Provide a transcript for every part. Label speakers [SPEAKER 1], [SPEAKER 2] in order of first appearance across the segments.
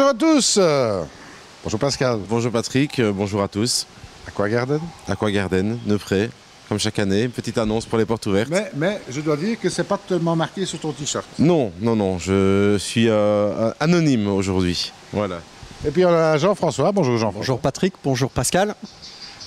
[SPEAKER 1] Bonjour à tous. Bonjour Pascal.
[SPEAKER 2] Bonjour Patrick, bonjour à tous.
[SPEAKER 1] Aquagarden.
[SPEAKER 2] Aquagarden, Neufray, comme chaque année, une petite annonce pour les portes ouvertes.
[SPEAKER 1] Mais je dois dire que c'est pas tellement marqué sur ton t-shirt.
[SPEAKER 2] Non, je suis anonyme aujourd'hui. Voilà.
[SPEAKER 1] Et puis on a Jean-François. Bonjour Jean-François.
[SPEAKER 3] Bonjour Patrick, bonjour Pascal.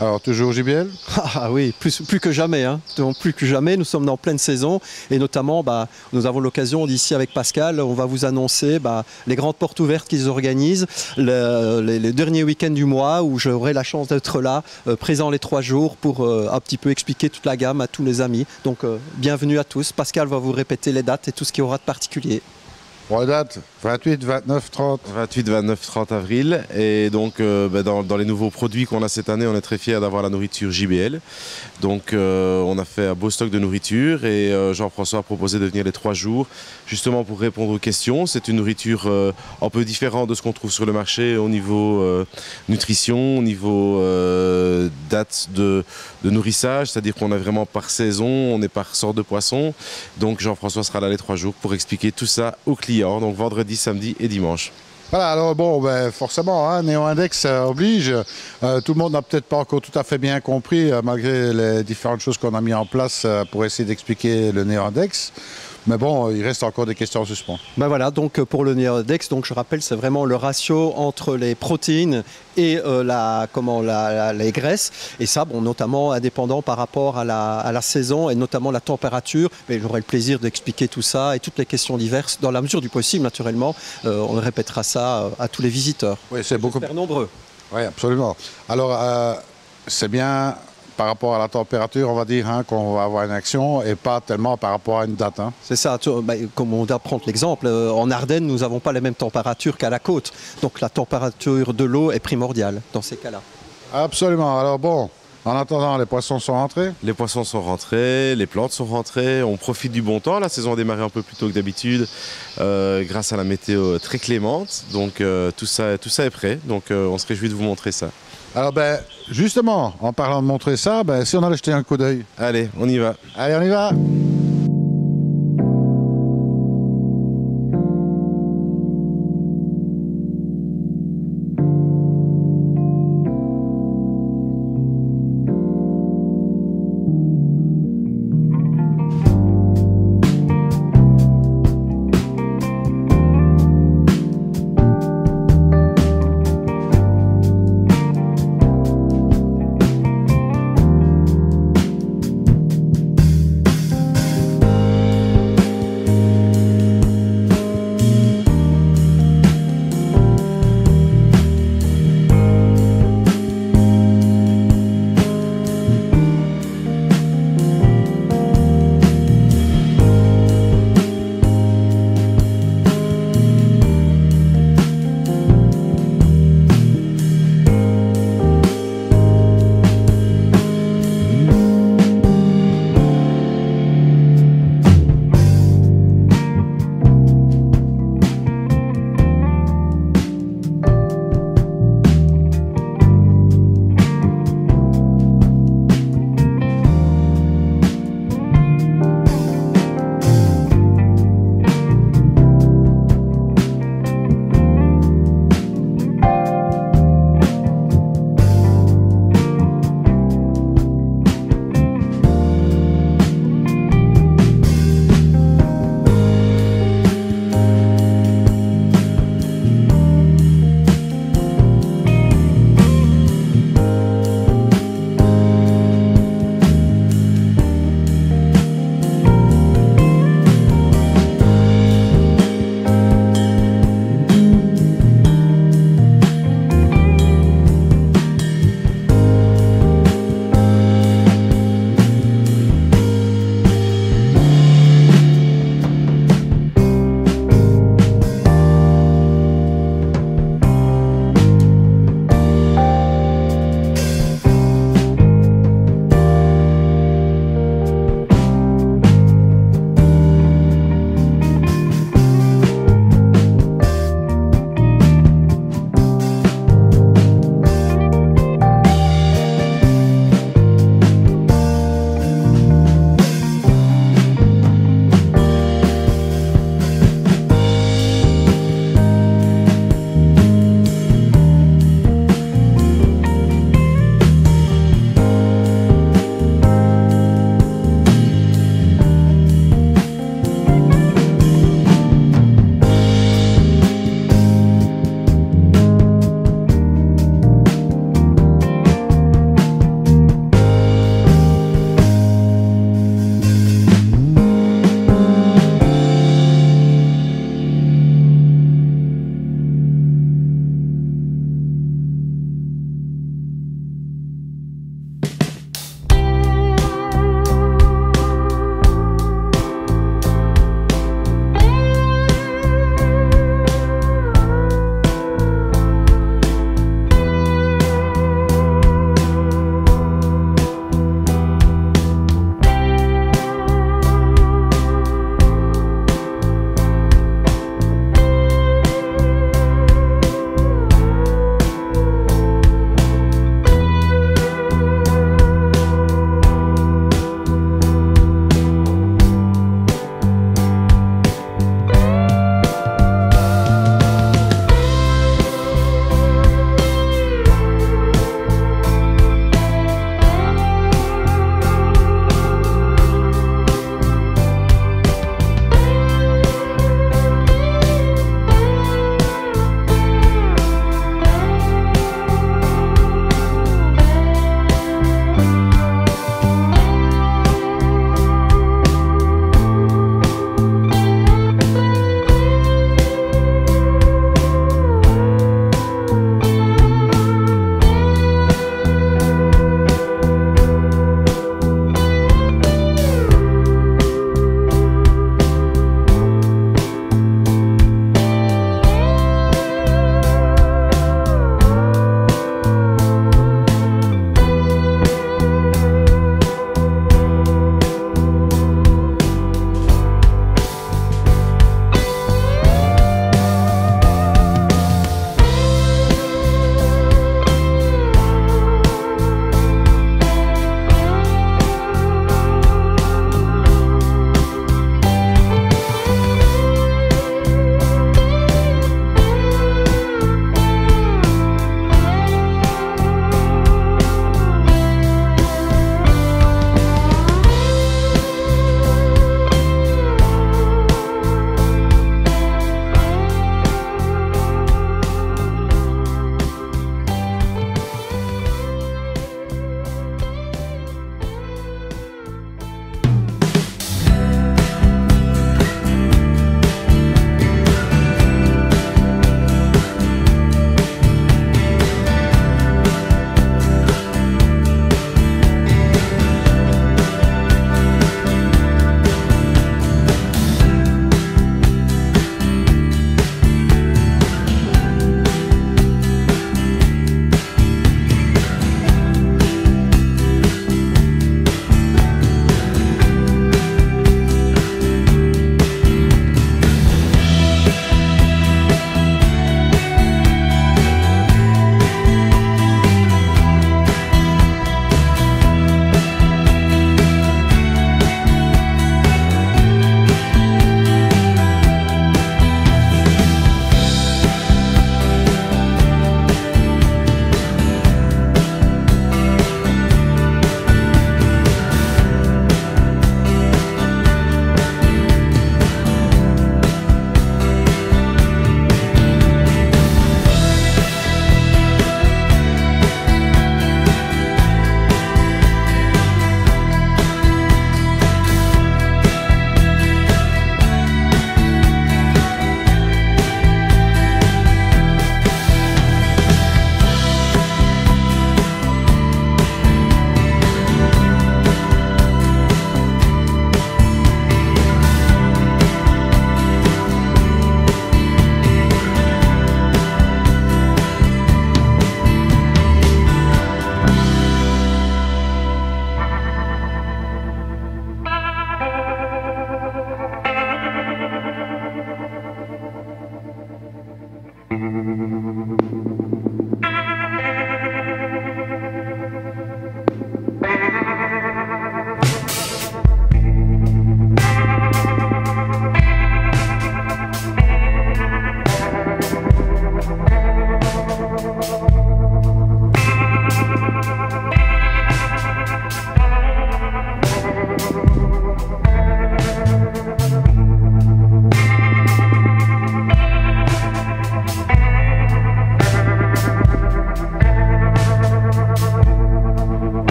[SPEAKER 1] Alors toujours JBL.
[SPEAKER 3] Ah oui, plus que jamais, hein. Plus que jamais, nous sommes en pleine saison et notamment nous avons l'occasion d'ici avec Pascal, on va vous annoncer les grandes portes ouvertes qu'ils organisent les derniers week-ends du mois où j'aurai la chance d'être là, présent les 3 jours pour un petit peu expliquer toute la gamme à tous les amis. Donc bienvenue à tous, Pascal va vous répéter les dates et tout ce qu'il y aura de particulier.
[SPEAKER 1] Bon, date 28, 29, 30.
[SPEAKER 2] 28, 29, 30 avril. Et donc, dans les nouveaux produits qu'on a cette année, on est très fiers d'avoir la nourriture JBL. Donc, on a fait un beau stock de nourriture et Jean-François a proposé de venir les 3 jours, justement pour répondre aux questions. C'est une nourriture un peu différente de ce qu'on trouve sur le marché au niveau nutrition, au niveau date de nourrissage, c'est-à-dire qu'on est vraiment par saison, on est par sorte de poisson. Donc, Jean-François sera là les 3 jours pour expliquer tout ça aux clients. Donc vendredi, samedi et dimanche.
[SPEAKER 1] Voilà, alors bon, forcément, hein, Néo Index oblige. Tout le monde n'a peut-être pas encore tout à fait bien compris, malgré les différentes choses qu'on a mis en place pour essayer d'expliquer le Néo Index. Mais bon, il reste encore des questions en suspens.
[SPEAKER 3] Voilà, donc pour le Néo Index, je rappelle, c'est vraiment le ratio entre les protéines et les graisses. Et ça, notamment indépendant par rapport à la saison et notamment la température. Mais j'aurai le plaisir d'expliquer tout ça et toutes les questions diverses, dans la mesure du possible, naturellement. On répétera ça à tous les visiteurs.
[SPEAKER 1] Oui, c'est beaucoup
[SPEAKER 3] plus nombreux.
[SPEAKER 1] Oui, absolument. Alors, c'est bien par rapport à la température, on va dire, hein, qu'on va avoir une action et pas tellement par rapport à une date. Hein.
[SPEAKER 3] C'est ça, comme on doit prendre l'exemple, en Ardennes, nous n'avons pas les mêmes températures qu'à la côte. Donc la température de l'eau est primordiale dans ces cas-là.
[SPEAKER 1] Absolument. Alors bon, en attendant, les poissons sont rentrés.
[SPEAKER 2] Les poissons sont rentrés, les plantes sont rentrées, on profite du bon temps. La saison a démarré un peu plus tôt que d'habitude grâce à la météo très clémente. Donc tout ça est prêt, donc on se réjouit de vous montrer ça.
[SPEAKER 1] Alors justement, en parlant de montrer ça, si on allait jeter un coup d'œil.
[SPEAKER 2] Allez, on y va.
[SPEAKER 1] Allez, on y va.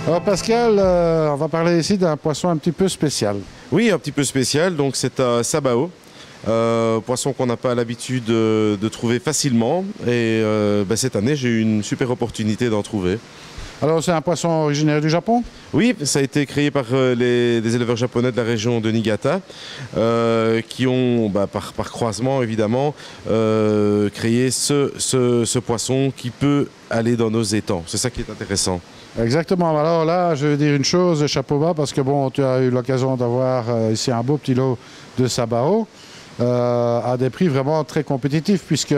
[SPEAKER 1] Alors Pascal, on va parler ici d'un poisson un petit peu spécial.
[SPEAKER 2] Oui, un petit peu spécial, donc c'est un sabao. Poisson qu'on n'a pas l'habitude de trouver facilement. Et cette année, j'ai eu une super opportunité d'en trouver.
[SPEAKER 1] Alors c'est un poisson originaire du Japon?
[SPEAKER 2] Oui, ça a été créé par des éleveurs japonais de la région de Niigata qui ont, par croisement évidemment, créé ce poisson qui peut aller dans nos étangs. C'est ça qui est intéressant.
[SPEAKER 1] Exactement. Alors là, je vais dire une chose, chapeau bas, parce que bon, tu as eu l'occasion d'avoir ici un beau petit lot de sabao à des prix vraiment très compétitifs, puisque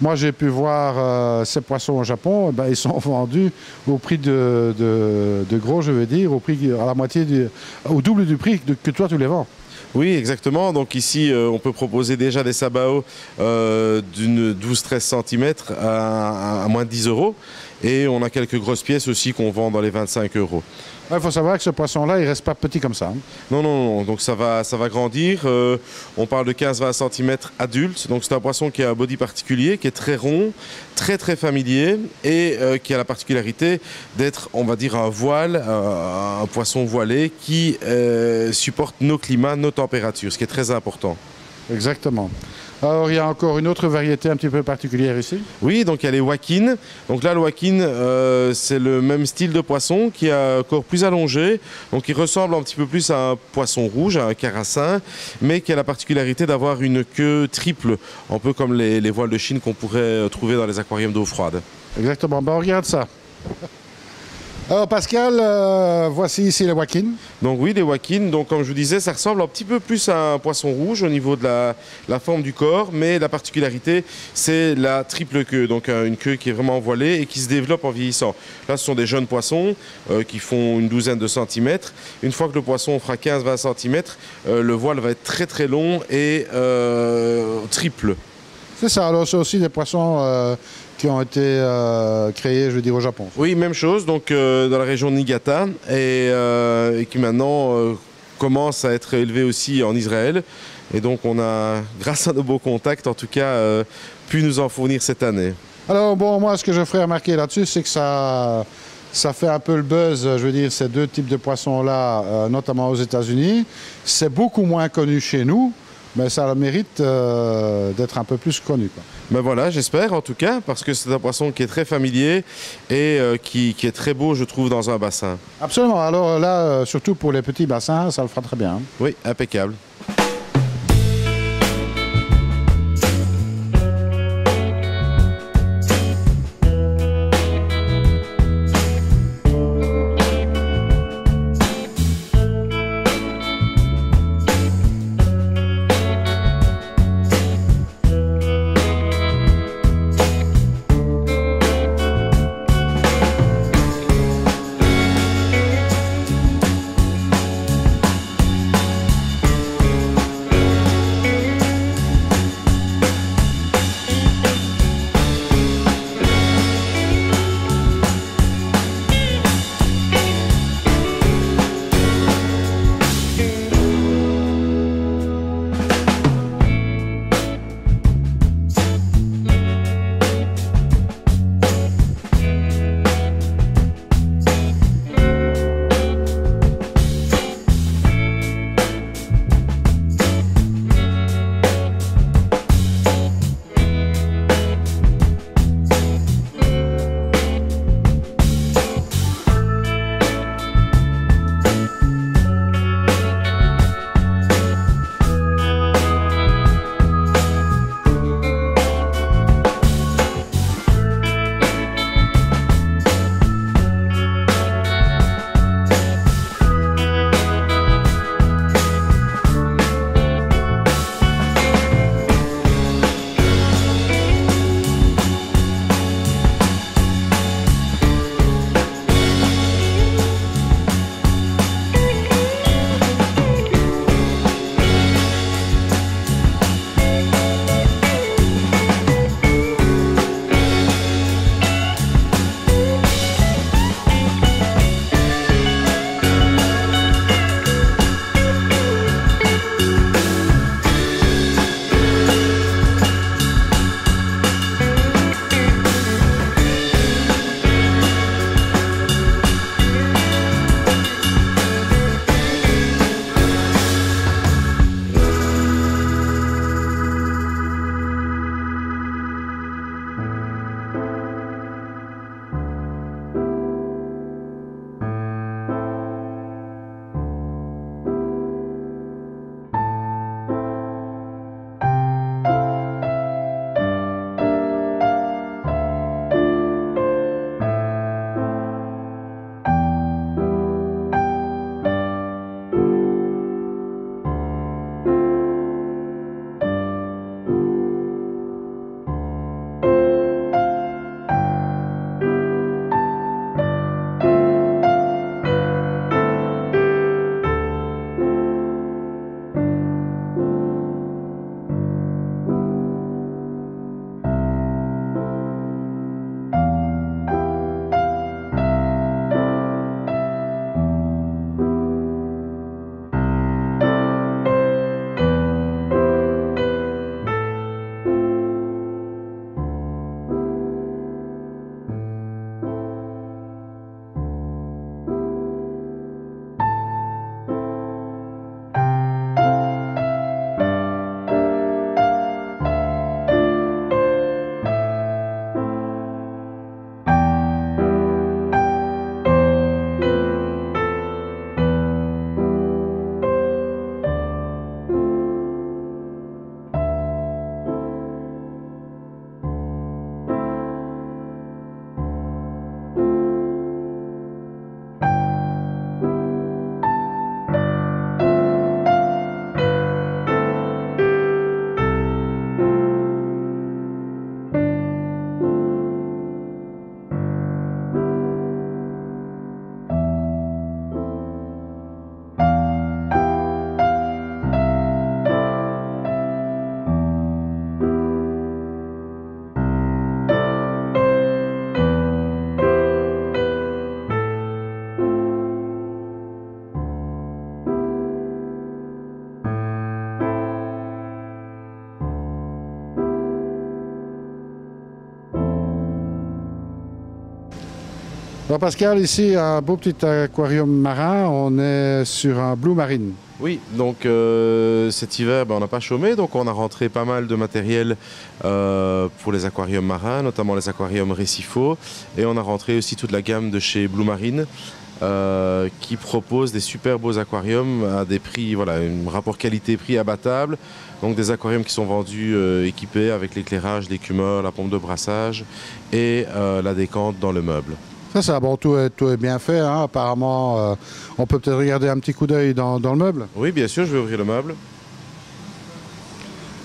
[SPEAKER 1] moi j'ai pu voir ces poissons au Japon, ils sont vendus au prix de gros, je veux dire, au prix à la moitié, au double du prix que toi tu les vends.
[SPEAKER 2] Oui, exactement. Donc ici, on peut proposer déjà des sabaos d'une 12-13 cm à moins de 10 €. Et on a quelques grosses pièces aussi qu'on vend dans les 25 €.
[SPEAKER 1] Il faut savoir que ce poisson-là, il ne reste pas petit comme ça. Hein.
[SPEAKER 2] Non, non, non, donc ça va grandir. On parle de 15-20 cm adulte. Donc c'est un poisson qui a un body particulier, qui est très rond, très très familier et qui a la particularité d'être, on va dire, un voile, un poisson voilé qui supporte nos climats, nos températures, ce qui est très important.
[SPEAKER 1] Exactement. Alors, il y a encore une autre variété un petit peu particulière ici.
[SPEAKER 2] Oui, donc il y a les wakines. Donc là, le wakine, c'est le même style de poisson qui a un corps plus allongé. Donc il ressemble un petit peu plus à un poisson rouge, à un carassin, mais qui a la particularité d'avoir une queue triple, un peu comme les voiles de Chine qu'on pourrait trouver dans les aquariums d'eau froide.
[SPEAKER 1] Exactement. Ben, on regarde ça. Alors Pascal, voici ici les wakines.
[SPEAKER 2] Donc oui, les wakines, donc comme je vous disais, ça ressemble un petit peu plus à un poisson rouge au niveau de la forme du corps, mais la particularité, c'est la triple queue, donc une queue qui est vraiment voilée et qui se développe en vieillissant. Là, ce sont des jeunes poissons qui font une douzaine de centimètres. Une fois que le poisson fera 15-20 centimètres, le voile va être très très long et triple.
[SPEAKER 1] C'est ça, alors c'est aussi des poissons qui ont été créés, je veux dire, au Japon.
[SPEAKER 2] Oui, même chose, donc dans la région de Niigata, et qui maintenant commence à être élevé aussi en Israël. Et donc on a, grâce à nos beaux contacts, en tout cas, pu nous en fournir cette année.
[SPEAKER 1] Alors bon, moi ce que je ferais remarquer là-dessus, c'est que ça fait un peu le buzz, je veux dire, ces deux types de poissons-là, notamment aux États-Unis. C'est beaucoup moins connu chez nous. Mais ça a le mérite d'être un peu plus connu, quoi.
[SPEAKER 2] Ben voilà, j'espère en tout cas, parce que c'est un poisson qui est très familier et qui est très beau, je trouve, dans un bassin.
[SPEAKER 1] Absolument. Alors là, surtout pour les petits bassins, ça le fera très bien.
[SPEAKER 2] Oui, impeccable.
[SPEAKER 1] Alors Pascal, ici, un beau petit aquarium marin. On est sur un Blue Marine.
[SPEAKER 2] Oui, donc cet hiver, on n'a pas chômé, donc on a rentré pas mal de matériel pour les aquariums marins, notamment les aquariums récifaux. Et on a rentré aussi toute la gamme de chez Blue Marine, qui propose des super beaux aquariums à des prix, voilà, un rapport qualité-prix abattable. Donc des aquariums qui sont vendus équipés avec l'éclairage, l'écumeur, la pompe de brassage et la décante dans le meuble.
[SPEAKER 1] Ça, bon, tout est bien fait, hein. Apparemment, on peut peut-être regarder un petit coup d'œil dans le meuble.
[SPEAKER 2] Oui, bien sûr, je vais ouvrir le meuble.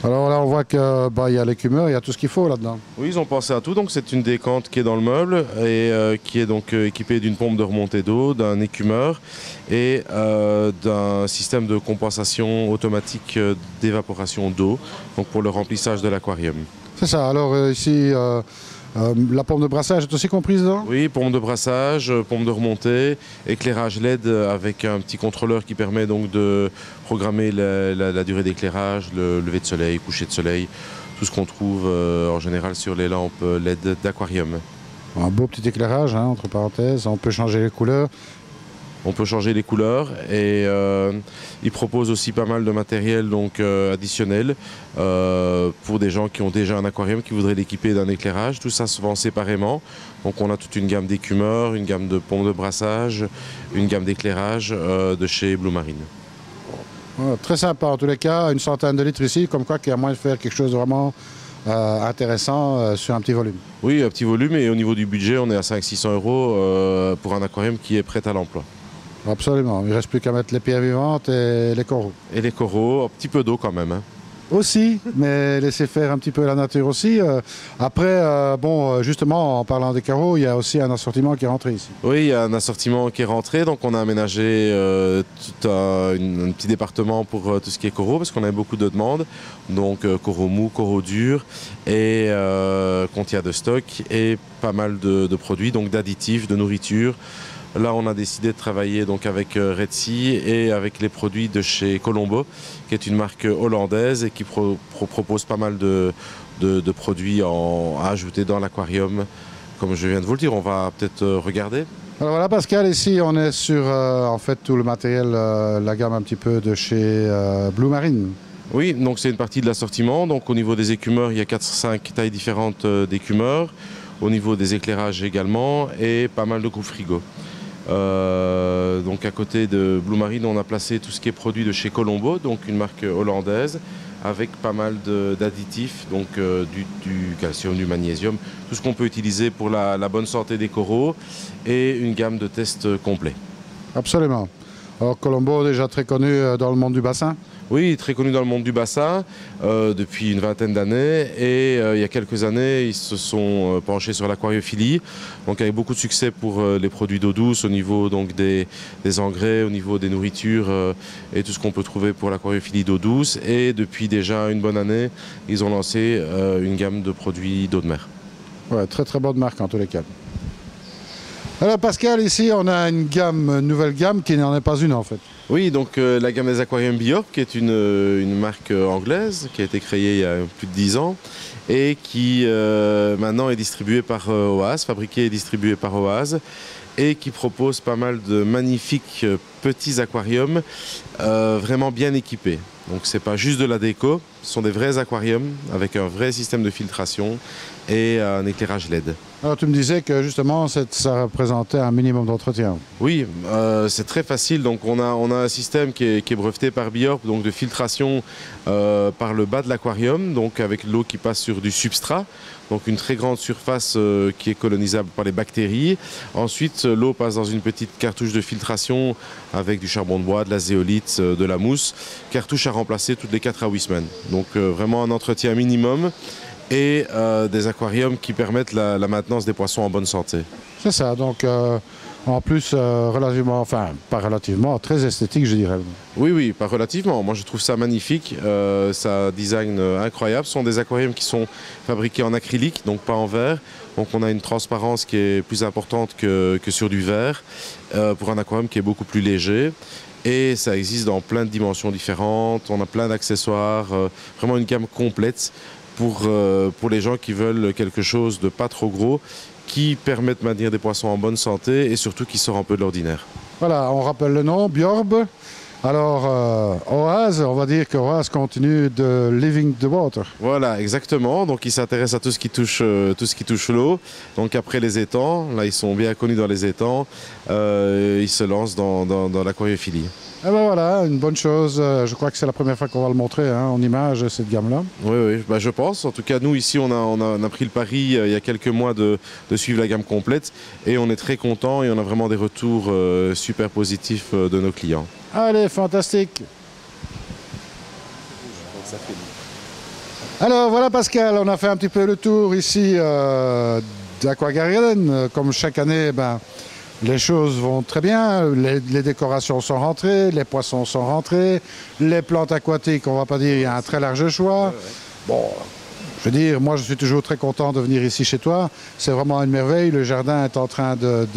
[SPEAKER 1] Alors là, on voit qu'il y a l'écumeur, il y a tout ce qu'il faut là-dedans.
[SPEAKER 2] Oui, ils ont pensé à tout. Donc c'est une décante qui est dans le meuble et qui est donc équipée d'une pompe de remontée d'eau, d'un écumeur et d'un système de compensation automatique d'évaporation d'eau, donc pour le remplissage de l'aquarium.
[SPEAKER 1] C'est ça. Alors ici, la pompe de brassage est aussi comprise dedans?
[SPEAKER 2] Oui, pompe de brassage, pompe de remontée, éclairage LED avec un petit contrôleur qui permet donc de programmer la durée d'éclairage, le lever de soleil, coucher de soleil, tout ce qu'on trouve en général sur les lampes LED d'aquarium.
[SPEAKER 1] Un beau petit éclairage, hein, entre parenthèses, on peut changer les couleurs.
[SPEAKER 2] On peut changer les couleurs et il propose aussi pas mal de matériel donc, additionnel pour des gens qui ont déjà un aquarium, qui voudraient l'équiper d'un éclairage. Tout ça se vend séparément. Donc on a toute une gamme d'écumeurs, une gamme de pompes de brassage, une gamme d'éclairage de chez Blue Marine.
[SPEAKER 1] Voilà, très sympa en tous les cas, une centaine de litres ici, comme quoi qu'il y a moyen de faire quelque chose de vraiment intéressant sur un petit volume.
[SPEAKER 2] Oui, un petit volume et au niveau du budget, on est à 500-600 € pour un aquarium qui est prêt à l'emploi.
[SPEAKER 1] Absolument, il ne reste plus qu'à mettre les pierres vivantes et les coraux.
[SPEAKER 2] Et les coraux, un petit peu d'eau quand même. Hein.
[SPEAKER 1] Aussi, mais laisser faire un petit peu la nature aussi. Après, justement, en parlant des carreaux, il y a aussi un assortiment qui est rentré ici.
[SPEAKER 2] Oui, il y a un assortiment qui est rentré, donc on a aménagé tout un petit département pour tout ce qui est coraux, parce qu'on avait beaucoup de demandes. Donc coraux mous, coraux durs, et qu'on de stock, et pas mal de produits, donc d'additifs, de nourriture. Là, on a décidé de travailler donc avec Red Sea et avec les produits de chez Colombo, qui est une marque hollandaise et qui propose pas mal de produits à ajouter dans l'aquarium. Comme je viens de vous le dire, on va peut-être regarder.
[SPEAKER 1] Alors voilà Pascal, ici on est sur en fait tout le matériel, la gamme un petit peu de chez Blue Marine.
[SPEAKER 2] Oui, donc c'est une partie de l'assortiment. Donc au niveau des écumeurs, il y a 4-5 tailles différentes d'écumeurs. Au niveau des éclairages également et pas mal de coupes frigo. Donc à côté de Blue Marine, on a placé tout ce qui est produit de chez Colombo, donc une marque hollandaise, avec pas mal d'additifs, donc du calcium, du magnésium, tout ce qu'on peut utiliser pour la bonne santé des coraux et une gamme de tests complets.
[SPEAKER 1] Absolument. Alors Colombo, déjà très connu dans le monde du bassin.
[SPEAKER 2] Oui, très connu dans le monde du bassin depuis une vingtaine d'années et il y a quelques années, ils se sont penchés sur l'aquariophilie, donc avec beaucoup de succès pour les produits d'eau douce au niveau donc, des engrais, au niveau des nourritures et tout ce qu'on peut trouver pour l'aquariophilie d'eau douce. Et depuis déjà une bonne année, ils ont lancé une gamme de produits d'eau de mer.
[SPEAKER 1] Ouais, très très bonne marque en tous les cas. Alors Pascal, ici on a une nouvelle gamme qui n'en est pas une en fait.
[SPEAKER 2] Oui, donc la gamme des aquariums Biorp, qui est une marque anglaise qui a été créée il y a plus de 10 ans et qui maintenant est distribuée par OAS, fabriquée et distribuée par OAS, et qui propose pas mal de magnifiques petits aquariums vraiment bien équipés. Donc c'est pas juste de la déco, ce sont des vrais aquariums avec un vrai système de filtration et un éclairage LED.
[SPEAKER 1] Alors tu me disais que justement ça représentait un minimum d'entretien.
[SPEAKER 2] Oui, c'est très facile. Donc on a un système qui est breveté par Biorp, donc de filtration par le bas de l'aquarium, donc avec l'eau qui passe sur du substrat, donc une très grande surface qui est colonisable par les bactéries. Ensuite, l'eau passe dans une petite cartouche de filtration avec du charbon de bois, de la zéolite, de la mousse, cartouche à remplacer toutes les 4 à 8 semaines. Donc vraiment un entretien minimum et des aquariums qui permettent la maintenance des poissons en bonne santé.
[SPEAKER 1] C'est ça, donc en plus relativement, enfin pas relativement, très esthétique je dirais.
[SPEAKER 2] Oui, pas relativement. Moi je trouve ça magnifique, ça a un design incroyable. Ce sont des aquariums qui sont fabriqués en acrylique, donc pas en verre. Donc on a une transparence qui est plus importante que sur du verre, pour un aquarium qui est beaucoup plus léger. Et ça existe dans plein de dimensions différentes, on a plein d'accessoires, vraiment une gamme complète pour les gens qui veulent quelque chose de pas trop gros, qui permet de maintenir des poissons en bonne santé et surtout qui sort un peu de l'ordinaire.
[SPEAKER 1] Voilà, on rappelle le nom, Bjorb. Alors, Oase, on va dire que Oase continue de living the water.
[SPEAKER 2] Voilà, exactement. Donc, ils s'intéressent à tout ce qui touche l'eau. Donc, après les étangs, là, ils sont bien connus dans les étangs. Ils se lancent dans l'aquariophilie.
[SPEAKER 1] Et ben voilà, une bonne chose. Je crois que c'est la première fois qu'on va le montrer en image, cette gamme-là.
[SPEAKER 2] Oui, bah, je pense. En tout cas, nous, ici, on a pris le pari il y a quelques mois de suivre la gamme complète. Et on est très contents et on a vraiment des retours super positifs de nos clients.
[SPEAKER 1] Allez, fantastique. Alors voilà Pascal, on a fait un petit peu le tour ici d'Aqua-Garden. Comme chaque année, les choses vont très bien. Les décorations sont rentrées, les poissons sont rentrés, les plantes aquatiques, on ne va pas dire, il y a un très large choix. Bon, je veux dire, moi je suis toujours très content de venir ici chez toi. C'est vraiment une merveille. Le jardin est en train de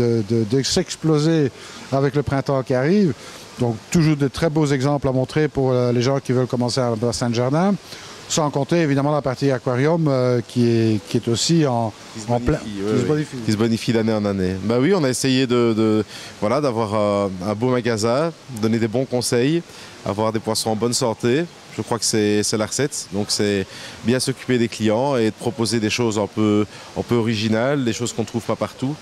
[SPEAKER 1] s'exploser avec le printemps qui arrive. Donc toujours de très beaux exemples à montrer pour les gens qui veulent commencer un bassin de jardin. Sans compter évidemment la partie aquarium qui est aussi
[SPEAKER 2] qui se bonifie d'année en année. Bah oui, on a essayé d'avoir un beau magasin, donner des bons conseils, avoir des poissons en bonne santé. Je crois que c'est la recette. Donc c'est bien s'occuper des clients et de proposer des choses un peu originales, des choses qu'on ne trouve pas partout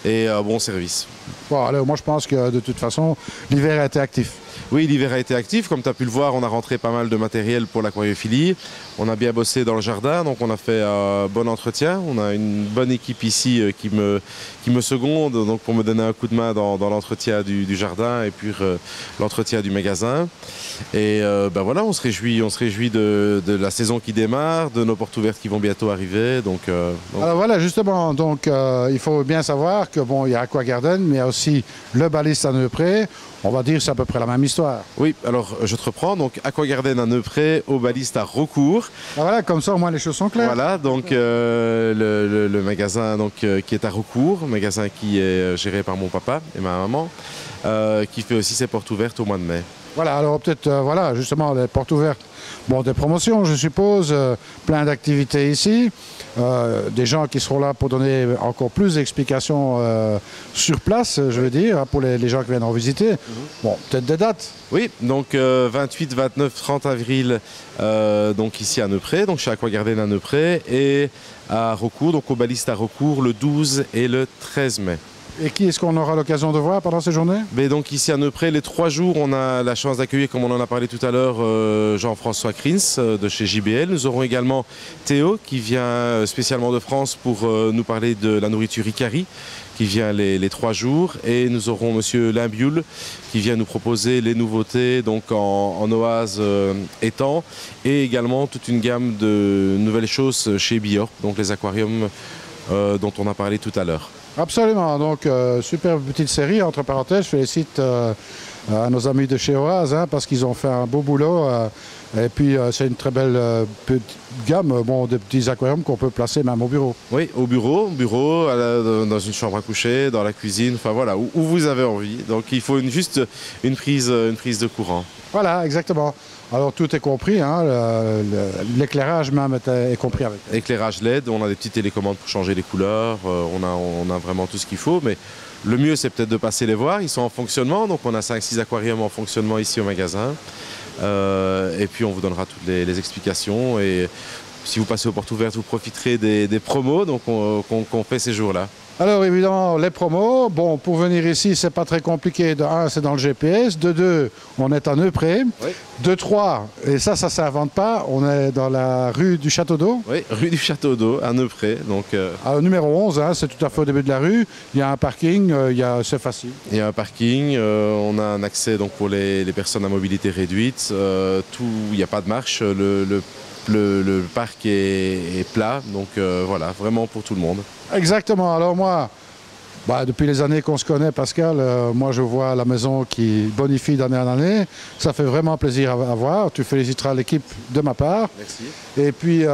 [SPEAKER 2] et un bon service.
[SPEAKER 1] Bon, alors, moi je pense que de toute façon l'hiver a été actif.
[SPEAKER 2] Oui, l'hiver a été actif. Comme tu as pu le voir, on a rentré pas mal de matériel pour l'aquariophilie. On a bien bossé dans le jardin, donc on a fait un bon entretien. On a une bonne équipe ici qui me seconde donc pour me donner un coup de main dans l'entretien du jardin et puis l'entretien du magasin. Et voilà, on se réjouit de la saison qui démarre, de nos portes ouvertes qui vont bientôt arriver.
[SPEAKER 1] Alors voilà, justement, il faut bien savoir que il y a Aqua-Garden, mais il y a aussi le Baliste à Neupré. On va dire que c'est à peu près la même histoire.
[SPEAKER 2] Oui, alors je te reprends. Donc Aqua-Garden à Neupré, au Baliste à Raucourt.
[SPEAKER 1] Voilà, comme ça au moins les choses sont claires.
[SPEAKER 2] Voilà, donc le magasin qui est à Raucourt, magasin qui est géré par mon papa et ma maman, qui fait aussi ses portes ouvertes au mois de mai.
[SPEAKER 1] Voilà, alors peut-être, justement, les portes ouvertes, des promotions, je suppose, plein d'activités ici, des gens qui seront là pour donner encore plus d'explications sur place, je veux dire, pour les gens qui viennent en visiter. Bon, peut-être des dates.
[SPEAKER 2] Oui, donc 28, 29, 30 avril, donc ici à Neupré, donc chez Aqua-Garden à Neupré, et à Raucourt, donc au Baliste à Raucourt, le 12 et le 13 mai.
[SPEAKER 1] Et qui est-ce qu'on aura l'occasion de voir pendant ces journées?
[SPEAKER 2] Mais donc ici à Neupré, les 3 jours, on a la chance d'accueillir, comme on en a parlé tout à l'heure, Jean-François Krins de chez JBL. Nous aurons également Théo qui vient spécialement de France pour nous parler de la nourriture Icari, qui vient les 3 jours. Et nous aurons Monsieur Limbioul qui vient nous proposer les nouveautés donc en Oase étang et également toute une gamme de nouvelles choses chez Bjorb, donc les aquariums dont on a parlé tout à l'heure.
[SPEAKER 1] Absolument, donc super petite série, entre parenthèses, je félicite à nos amis de chez Oase parce qu'ils ont fait un beau boulot et puis c'est une très belle petite gamme de petits aquariums qu'on peut placer même au bureau.
[SPEAKER 2] Oui, au bureau, dans une chambre à coucher, dans la cuisine, enfin voilà, où vous avez envie. Donc il faut juste une prise de courant.
[SPEAKER 1] Voilà, exactement. Alors tout est compris, l'éclairage même est compris avec.
[SPEAKER 2] Éclairage LED, on a des petites télécommandes pour changer les couleurs, on a vraiment tout ce qu'il faut, mais le mieux c'est peut-être de passer les voir, ils sont en fonctionnement, donc on a 5-6 aquariums en fonctionnement ici au magasin, et puis on vous donnera toutes les explications, et si vous passez aux portes ouvertes, vous profiterez des promos qu'on fait ces jours-là.
[SPEAKER 1] Alors évidemment, les promos, pour venir ici, c'est pas très compliqué. De 1, c'est dans le GPS. De 2, on est à Neupré. Oui. De 3, et ça s'invente pas, on est dans la rue du Château d'Eau.
[SPEAKER 2] Oui, rue du Château d'Eau, à Neupré. Donc,
[SPEAKER 1] numéro 11, c'est tout à fait au début de la rue. Il y a un parking, c'est facile.
[SPEAKER 2] Il y a un parking, on a un accès donc, pour les personnes à mobilité réduite. Il n'y a pas de marche, le parc est plat, donc voilà, vraiment pour tout le monde.
[SPEAKER 1] Exactement. Alors moi, depuis les années qu'on se connaît, Pascal, moi je vois la maison qui bonifie d'année en année. Ça fait vraiment plaisir à voir. Tu féliciteras l'équipe de ma part.
[SPEAKER 2] Merci.
[SPEAKER 1] Et puis,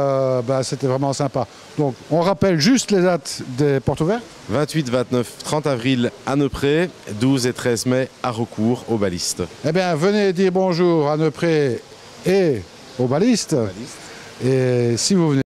[SPEAKER 1] c'était vraiment sympa. Donc, on rappelle juste les dates des portes ouvertes.
[SPEAKER 2] 28, 29, 30 avril à Neupré, 12 et 13 mai à Raucourt, au Baliste.
[SPEAKER 1] Eh bien, venez dire bonjour à Neupré et au Baliste. Et si vous venez